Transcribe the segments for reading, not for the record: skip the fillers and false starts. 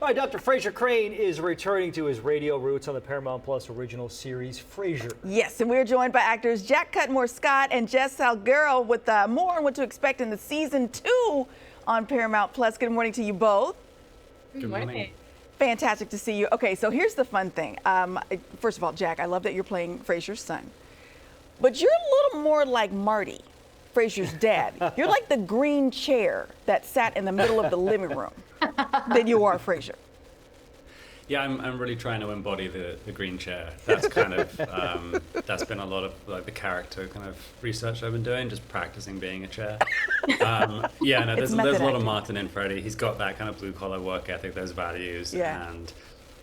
All right, Dr. Frasier Crane is returning to his radio roots on the Paramount Plus original series, Frasier. Yes, and we're joined by actors Jack Cutmore Scott and Jess Salguero with more on what to expect in the season 2 on Paramount Plus. Good morning to you both. Good morning. Fantastic to see you. Okay, so here's the fun thing. First of all, Jack, I love that you're playing Frasier's son, but you're a little more like Marty, Frasier's dad. You're like the green chair that sat in the middle of the living room than you are Frasier. Yeah, I'm really trying to embody the green chair. That's kind of that's been a lot of like the character kind of research I've been doing, just practicing being a chair. Yeah, no, there's a lot of Martin in Freddie. He's got that kind of blue collar work ethic, those values,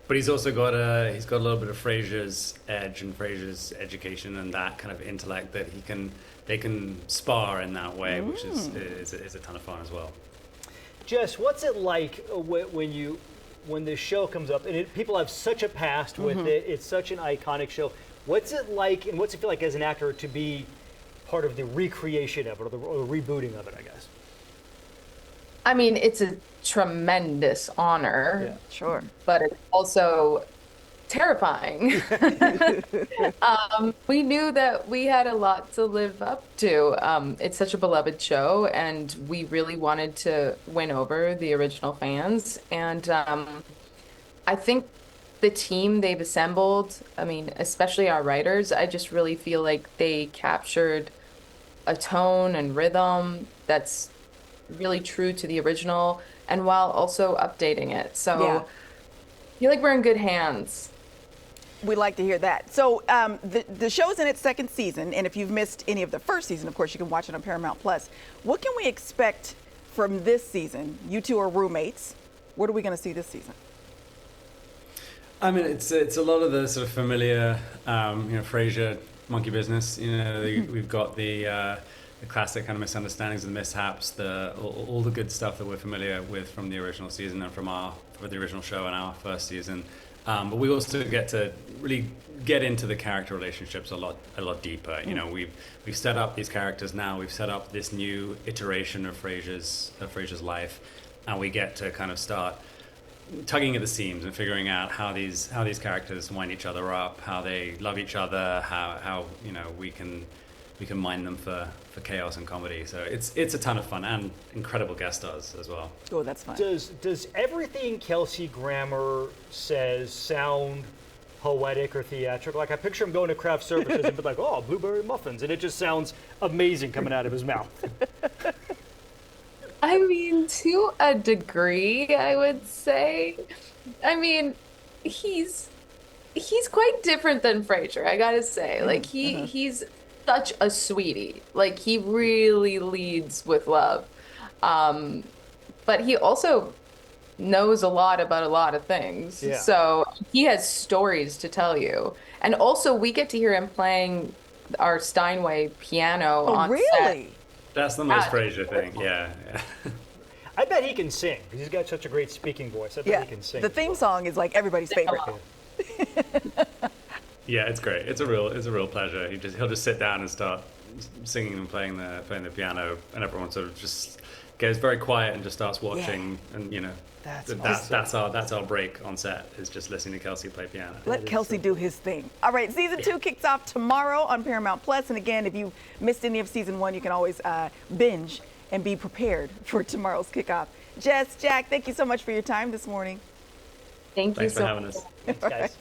but he's also got a little bit of Frasier's edge and Frasier's education and that kind of intellect that they can spar in that way, which is a ton of fun as well. Jess, what's it like when this show comes up, and people have such a past with it, it's such an iconic show. What's it like, and what's it feel like as an actor to be part of the recreation of it, or the rebooting of it, I guess? I mean, it's a tremendous honor. Yeah. Sure. But it's also terrifying. We knew that we had a lot to live up to. It's such a beloved show, and we really wanted to win over the original fans. And I think the team they've assembled, I mean, especially our writers, I just really feel like they captured a tone and rhythm that's really true to the original, and while also updating it. So I feel like we're in good hands. We like to hear that. So the show's in its second season, and if you've missed any of the first season, of course, you can watch it on Paramount Plus. What can we expect from this season? You two are roommates. What are we going to see this season? I mean, it's a lot of the sort of familiar, Frasier monkey business. We've got the classic kind of misunderstandings and mishaps, all the good stuff that we're familiar with from the original season and from the original show and our first season. But we also get to really get into the character relationships a lot deeper. We've set up these characters now. We've set up this new iteration of Frasier's life, and we get to kind of start tugging at the seams and figuring out how these characters wind each other up, how they love each other, how we can mine them for chaos and comedy. So it's a ton of fun and incredible guest stars as well. Oh, that's fun. Does everything Kelsey Grammer says sound poetic or theatrical? Like I picture him going to craft services and be like, "Oh, blueberry muffins," and it just sounds amazing coming out of his mouth. I mean, to a degree, I would say. I mean, he's quite different than Frasier, I gotta say. Like he's such a sweetie. Like he really leads with love. But he also knows a lot about a lot of things. Yeah. So he has stories to tell you. And also we get to hear him playing our Steinway piano on really? set. That's the most Frasier thing, yeah. I bet he can sing because he's got such a great speaking voice. I bet he can sing. The theme song is like everybody's favorite. Yeah, it's great. It's a real pleasure. He'll just sit down and start singing and playing the piano, and everyone sort of just goes very quiet and just starts watching. And that's our break on set, is just listening to Kelsey play piano. Let Kelsey do his thing. All right, season 2 kicks off tomorrow on Paramount Plus. And again, if you missed any of season 1, you can always binge and be prepared for tomorrow's kickoff. Jess, Jack, thank you so much for your time this morning. Thank you Thanks so for having much. us. Thanks, guys.